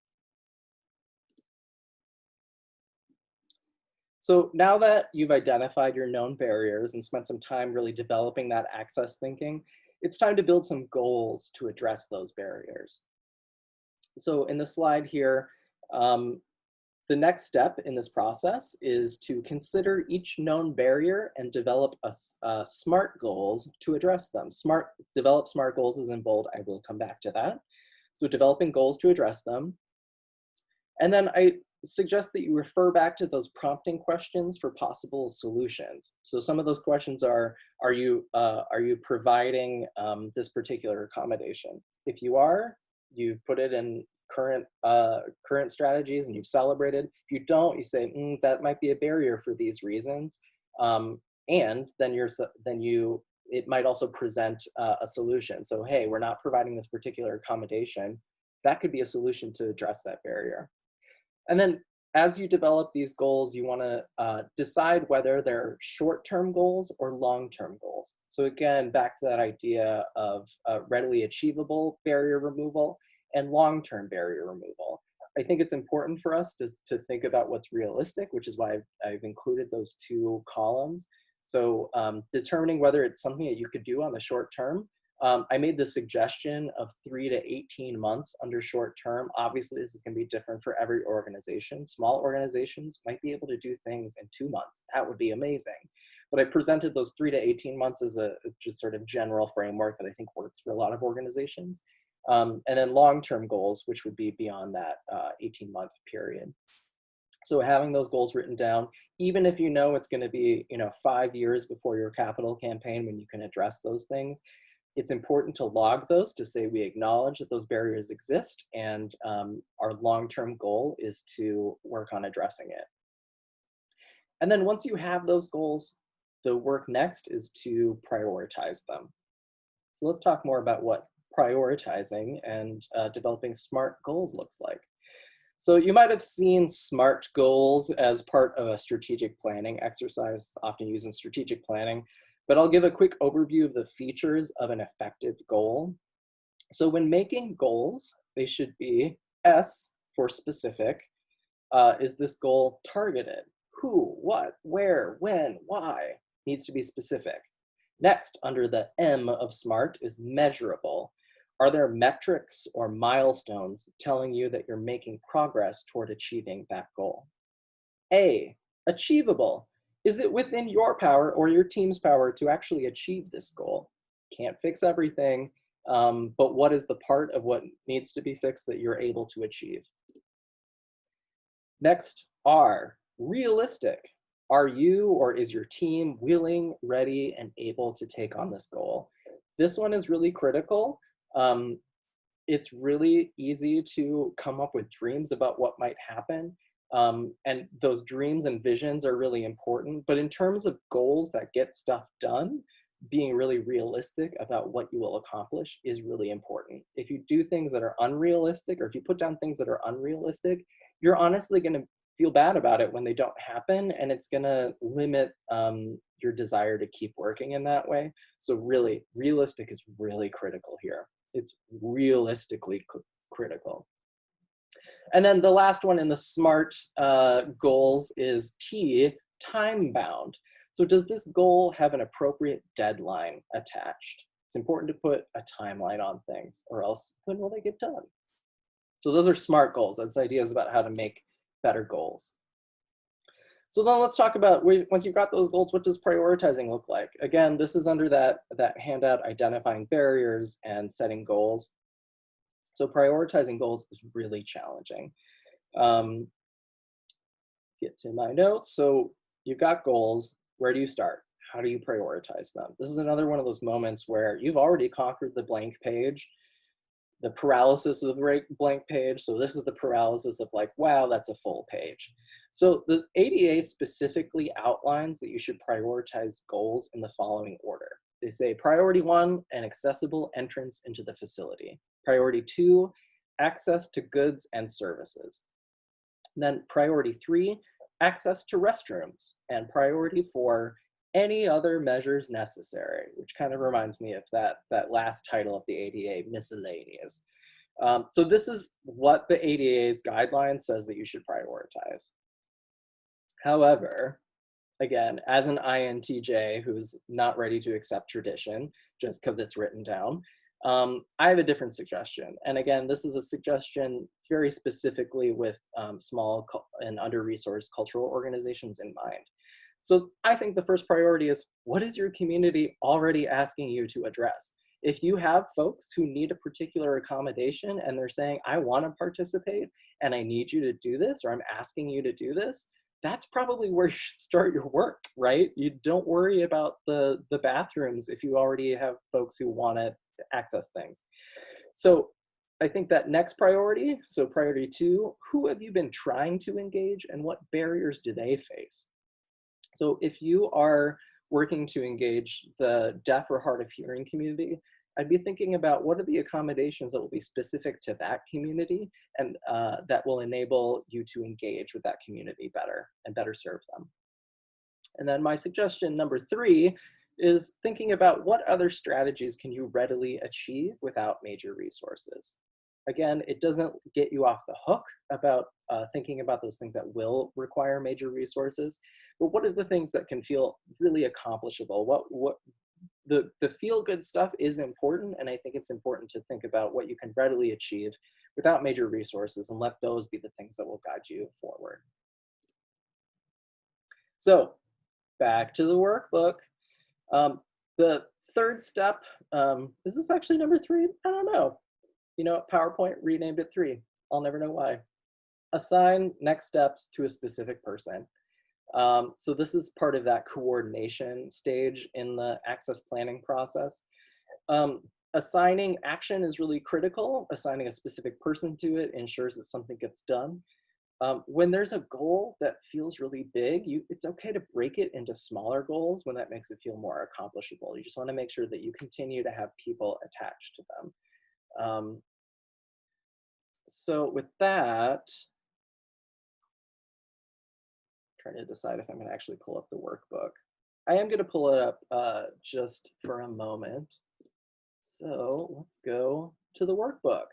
So now that you've identified your known barriers and spent some time really developing that access thinking, it's time to build some goals to address those barriers. So in the slide here, the next step in this process is to consider each known barrier and develop SMART goals to address them. Develop SMART goals is in bold. I will come back to that. So developing goals to address them. And then I suggest that you refer back to those prompting questions for possible solutions. So some of those questions are you providing this particular accommodation? If you are, you've put it in current strategies and you've celebrated. If you don't, you say, that might be a barrier for these reasons. And then it might also present a solution. So, hey, we're not providing this particular accommodation. That could be a solution to address that barrier. And then as you develop these goals, you want to decide whether they're short-term goals or long-term goals. So again, back to that idea of readily achievable barrier removal and long-term barrier removal. I think it's important for us to think about what's realistic, which is why I've included those 2 columns. So determining whether it's something that you could do on the short term. I made the suggestion of 3 to 18 months under short term. Obviously, this is going to be different for every organization. Small organizations might be able to do things in 2 months. That would be amazing. But I presented those 3 to 18 months as a just sort of general framework that I think works for a lot of organizations. And then long-term goals, which would be beyond that 18-month period. So having those goals written down, even if you know it's going to be 5 years before your capital campaign when you can address those things, it's important to log those to say we acknowledge that those barriers exist, and our long-term goal is to work on addressing it. And then once you have those goals, the work next is to prioritize them. So let's talk more about what prioritizing and developing SMART goals looks like. So you might have seen SMART goals as part of a strategic planning exercise, often used in strategic planning. But I'll give a quick overview of the features of an effective goal. So when making goals, they should be S for specific. Is this goal targeted? Who, what, where, when, why? Needs to be specific. Next, under the M of SMART is measurable. Are there metrics or milestones telling you that you're making progress toward achieving that goal? A, achievable. Is it within your power or your team's power to actually achieve this goal? Can't fix everything, but what is the part of what needs to be fixed that you're able to achieve? Next, R, realistic. Are you or is your team willing, ready, and able to take on this goal? This one is really critical. It's really easy to come up with dreams about what might happen. And those dreams and visions are really important. But in terms of goals that get stuff done, being really realistic about what you will accomplish is really important. If you do things that are unrealistic, or if you put down things that are unrealistic, you're honestly going to feel bad about it when they don't happen, and it's gonna limit your desire to keep working in that way. So really, realistic is really critical here. It's realistically critical. And then the last one in the SMART goals is T, time bound. So does this goal have an appropriate deadline attached? It's important to put a timeline on things, or else when will they get done? So those are SMART goals. That's ideas about how to make better goals. So then let's talk about, once you've got those goals, what does prioritizing look like? Again, this is under that handout, identifying barriers and setting goals. So prioritizing goals is really challenging. Get to my notes. So you've got goals. Where do you start? How do you prioritize them? This is another one of those moments where you've already conquered the blank page, the paralysis of the blank page. So this is the paralysis of like, wow, that's a full page. So the ADA specifically outlines that you should prioritize goals in the following order. They say priority 1, an accessible entrance into the facility. Priority 2, access to goods and services. And then priority 3, access to restrooms. And priority 4, any other measures necessary, which kind of reminds me of that last title of the ADA, miscellaneous. So this is what the ADA's guideline says that you should prioritize. However, again, as an INTJ who's not ready to accept tradition just because it's written down, I have a different suggestion. And again, this is a suggestion very specifically with small and under-resourced cultural organizations in mind. So I think the first priority is, what is your community already asking you to address? If you have folks who need a particular accommodation and they're saying, I want to participate and I need you to do this, or I'm asking you to do this, that's probably where you should start your work, right? You don't worry about the bathrooms if you already have folks who want to access things. So I think that next priority, so priority 2, who have you been trying to engage and what barriers do they face? So if you are working to engage the deaf or hard of hearing community, I'd be thinking about what are the accommodations that will be specific to that community and that will enable you to engage with that community better and better serve them. And then my suggestion number 3 is thinking about what other strategies can you readily achieve without major resources. Again, it doesn't get you off the hook about thinking about those things that will require major resources, but what are the things that can feel really accomplishable? What the feel-good stuff is important, and I think it's important to think about what you can readily achieve without major resources and let those be the things that will guide you forward. So back to the workbook. The third step, is this actually number 3? I don't know. You know, PowerPoint renamed it 3. I'll never know why. Assign next steps to a specific person. So this is part of that coordination stage in the access planning process. Assigning action is really critical. Assigning a specific person to it ensures that something gets done. When there's a goal that feels really big, it's okay to break it into smaller goals when that makes it feel more accomplishable. You just want to make sure that you continue to have people attached to them. So with that, trying to decide if I'm going to actually pull up the workbook. I am going to pull it up just for a moment. So let's go to the workbook.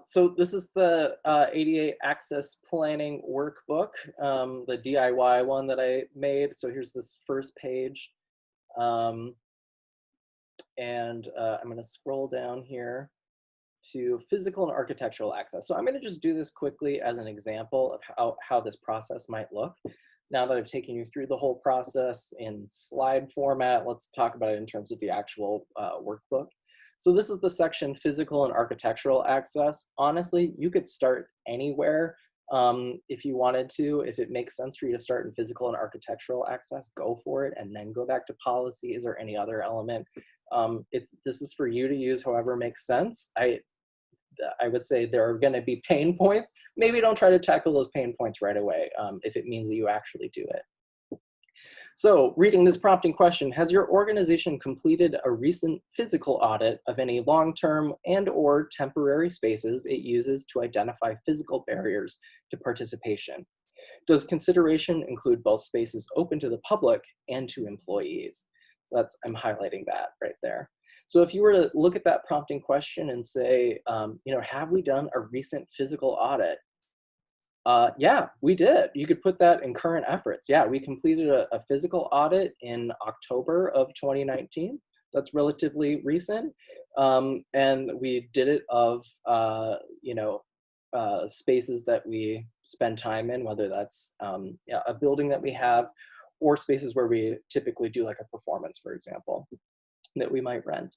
So this is the ADA Access Planning Workbook, the DIY one that I made. So here's this first page. And I'm going to scroll down here to physical and architectural access. So I'm going to just do this quickly as an example of how this process might look. Now that I've taken you through the whole process in slide format, let's talk about it in terms of the actual workbook. So this is the section physical and architectural access. Honestly, you could start anywhere if you wanted to. If it makes sense for you to start in physical and architectural access, go for it, and then go back to policies or any other element. This is for you to use however makes sense. I would say there are going to be pain points. Maybe don't try to tackle those pain points right away if it means that you actually do it. So reading this prompting question, has your organization completed a recent physical audit of any long-term and/or temporary spaces it uses to identify physical barriers to participation? Does consideration include both spaces open to the public and to employees? I'm highlighting that right there. So if you were to look at that prompting question and say, have we done a recent physical audit? Yeah, we did. You could put that in current efforts. Yeah, we completed a physical audit in October of 2019. That's relatively recent. And we did it of, spaces that we spend time in, whether that's a building that we have or spaces where we typically do like a performance, for example, that we might rent.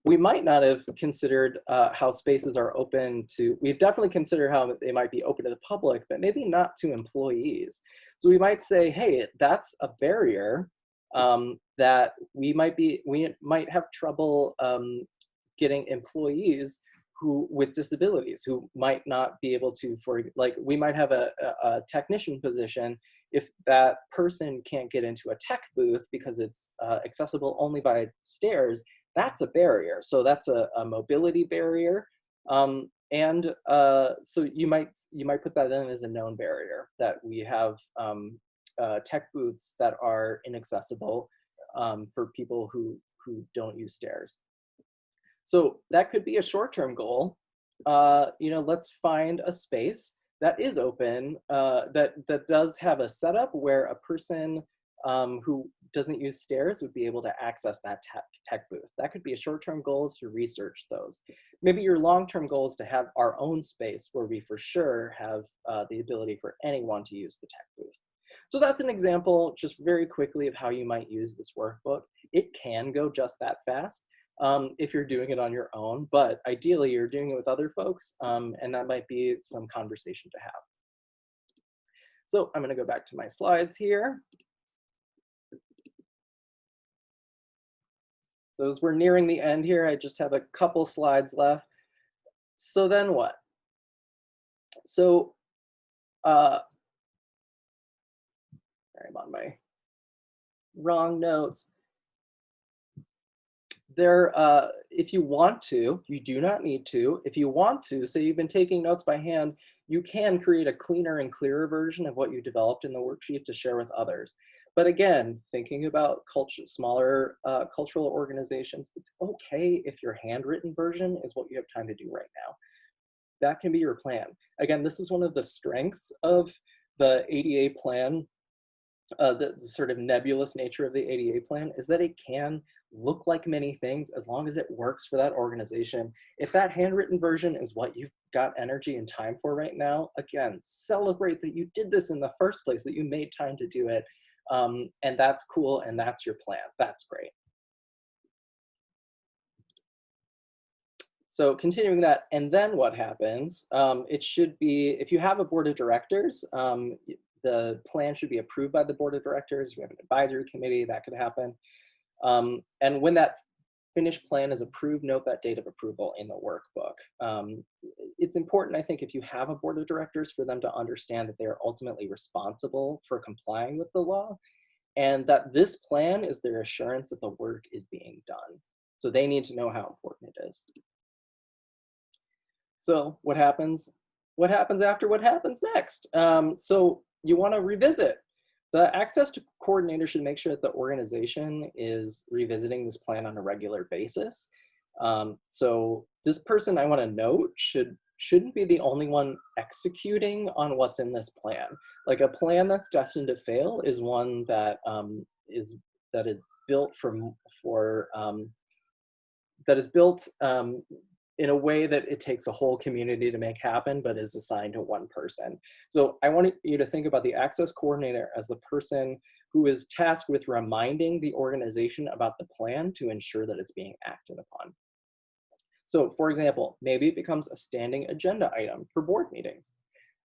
We might not have considered how spaces are open to, we've definitely considered how they might be open to the public, but maybe not to employees. So we might say, hey, that's a barrier that we might have trouble getting employees with disabilities who might not be able to, we might have a technician position. If that person can't get into a tech booth because it's accessible only by stairs, that's a barrier. So that's a mobility barrier. So you might put that in as a known barrier, that we have tech booths that are inaccessible for people who don't use stairs. So that could be a short-term goal. Let's find a space that is open, that does have a setup where a person who doesn't use stairs would be able to access that tech booth. That could be a short-term goal, is to research those. Maybe your long-term goal is to have our own space where we for sure have the ability for anyone to use the tech booth. So that's an example, just very quickly, of how you might use this workbook. It can go just that fast if you're doing it on your own, but ideally you're doing it with other folks, and that might be some conversation to have. So I'm going to go back to my slides here. So as we're nearing the end here, I just have a couple slides left. So then what? So, sorry, I'm on my wrong notes. If you want to, you do not need to. If you want to, say you've been taking notes by hand, you can create a cleaner and clearer version of what you developed in the worksheet to share with others. But again, thinking about smaller cultural organizations, it's okay if your handwritten version is what you have time to do right now. That can be your plan. Again, this is one of the strengths of the ADA plan. The sort of nebulous nature of the ADA plan is that it can look like many things as long as it works for that organization. If that handwritten version is what you've got energy and time for right now, again, celebrate that you did this in the first place, that you made time to do it. And that's cool, and that's your plan. That's great. So continuing that, and then what happens? It should be, if you have a board of directors, the plan should be approved by the board of directors. We have an advisory committee, that could happen. And when that finished plan is approved, note that date of approval in the workbook. It's important, I think, if you have a board of directors, for them to understand that they are ultimately responsible for complying with the law, and that this plan is their assurance that the work is being done. So they need to know how important it is. So what happens? What happens after what happens next? So you want to revisit. The access to coordinator should make sure that the organization is revisiting this plan on a regular basis. So this person, I want to note, shouldn't be the only one executing on what's in this plan. Like, a plan that's destined to fail is one that is built in a way that it takes a whole community to make happen, but is assigned to one person. So I want you to think about the access coordinator as the person who is tasked with reminding the organization about the plan to ensure that it's being acted upon. So for example, maybe it becomes a standing agenda item for board meetings.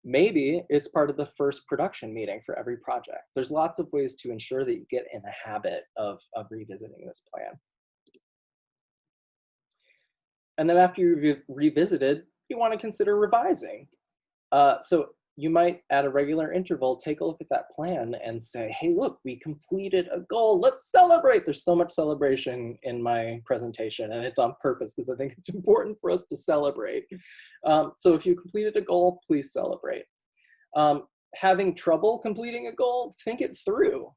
Maybe it's part of the first production meeting for every project. There's lots of ways to ensure that you get in the habit of revisiting this plan. And then after you've revisited, you want to consider revising. So you might at a regular interval take a look at that plan and say, hey, look, we completed a goal, let's celebrate. There's so much celebration in my presentation, and it's on purpose because I think it's important for us to celebrate. So if you completed a goal, please celebrate. Having trouble completing a goal, think it through.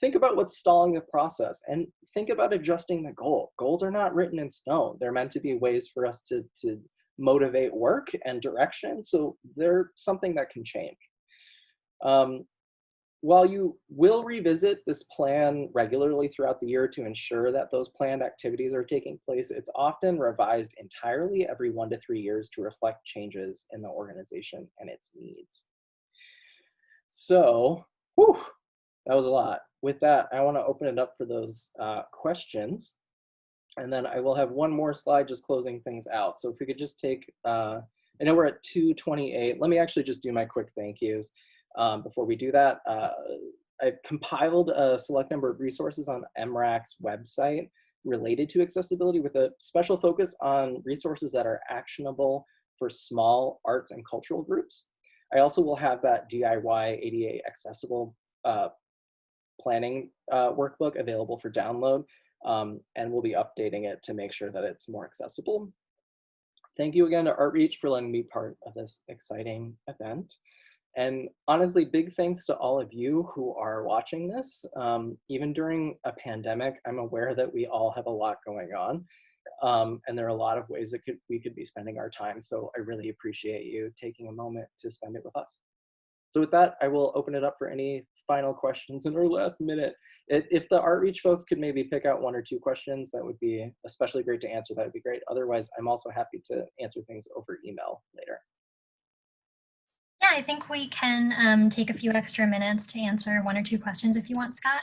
Think about what's stalling the process and think about adjusting the goal. Goals are not written in stone. They're meant to be ways for us to motivate work and direction. So they're something that can change. While you will revisit this plan regularly throughout the year to ensure that those planned activities are taking place, it's often revised entirely every 1 to 3 years to reflect changes in the organization and its needs. So, whew, that was a lot. With that, I want to open it up for those questions. And then I will have one more slide just closing things out. So if we could just take, I know we're at 2:28. Let me actually just do my quick thank yous before we do that. I've compiled a select number of resources on MRAC's website related to accessibility with a special focus on resources that are actionable for small arts and cultural groups. I also will have that DIY ADA accessible planning workbook available for download. And we'll be updating it to make sure that it's more accessible. Thank you again to Artreach for letting me be part of this exciting event. And honestly, big thanks to all of you who are watching this. Even during a pandemic, I'm aware that we all have a lot going on. And there are a lot of ways that we could be spending our time. So I really appreciate you taking a moment to spend it with us. So with that, I will open it up for any final questions in our last minute. If the Artreach folks could maybe pick out 1 or 2 questions, that would be especially great to answer. That would be great. Otherwise, I'm also happy to answer things over email later. Yeah, I think we can take a few extra minutes to answer 1 or 2 questions if you want, Scott.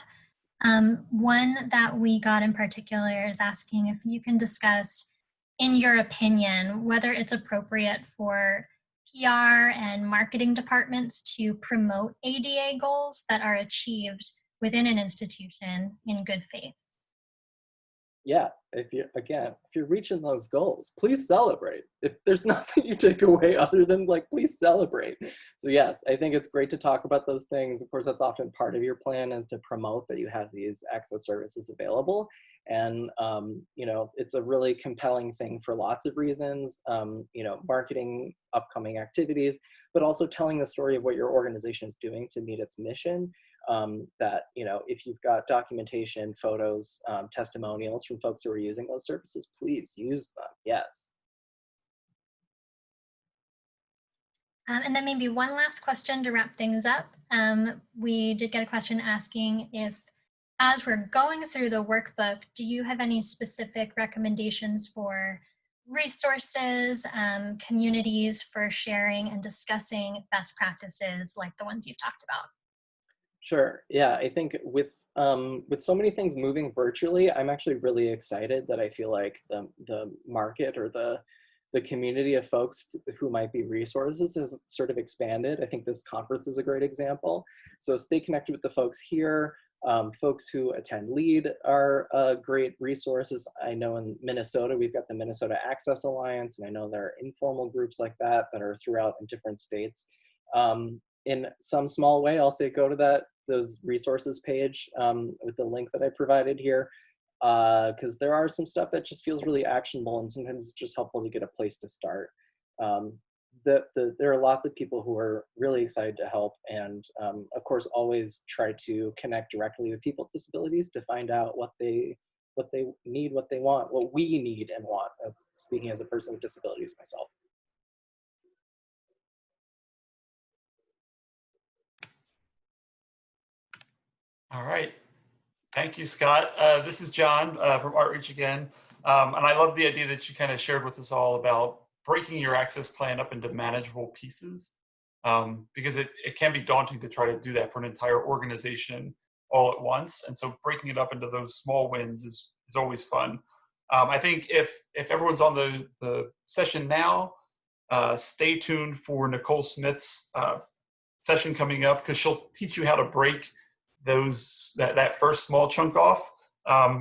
One that we got in particular is asking if you can discuss, in your opinion, whether it's appropriate for PR and marketing departments to promote ADA goals that are achieved within an institution in good faith. Yeah, if you're reaching those goals, please celebrate. If there's nothing you take away other than like, please celebrate. So yes, I think it's great to talk about those things. Of course, that's often part of your plan, is to promote that you have these access services available. And, you know, it's a really compelling thing for lots of reasons, you know, marketing upcoming activities, but also telling the story of what your organization is doing to meet its mission. That, you know, if you've got documentation, photos, testimonials from folks who are using those services, please use them. Yes. And then maybe one last question to wrap things up. We did get a question asking if, as we're going through the workbook, do you have any specific recommendations for resources, communities for sharing and discussing best practices like the ones you've talked about? Sure. Yeah, I think with so many things moving virtually, I'm actually really excited that I feel like the market or the community of folks who might be resources has sort of expanded. I think this conference is a great example. So stay connected with the folks here. Folks who attend LEAD are great resources. I know in Minnesota, we've got the Minnesota Access Alliance, and I know there are informal groups like that that are throughout in different states. In some small way, I'll say go to those resources page with the link that I provided here, because there are some stuff that just feels really actionable, and sometimes it's just helpful to get a place to start. There are lots of people who are really excited to help, and of course always try to connect directly with people with disabilities to find out what they need, what they want, what we need and want, speaking as a person with disabilities myself. All right. Thank you, Scott. This is John from Artreach again. And I love the idea that you kind of shared with us all about breaking your access plan up into manageable pieces, because it can be daunting to try to do that for an entire organization all at once. And so breaking it up into those small wins is always fun. I think if everyone's on the session now, stay tuned for Nicole Smith's session coming up, because she'll teach you how to break that first small chunk off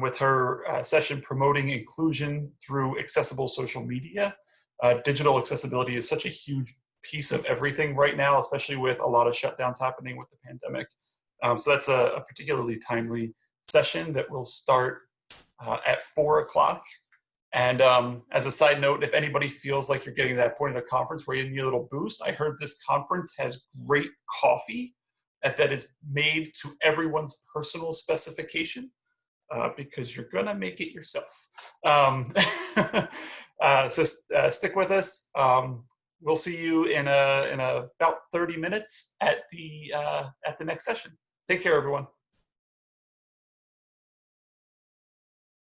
with her session promoting inclusion through accessible social media. Digital accessibility is such a huge piece of everything right now, especially with a lot of shutdowns happening with the pandemic. So that's a particularly timely session that will start at 4 o'clock. And as a side note, if anybody feels like you're getting to that point of the conference where you need a little boost, I heard this conference has great coffee that is made to everyone's personal specification, because you're gonna make it yourself. So stick with us. We'll see you in about 30 minutes at the next session. Take care, everyone.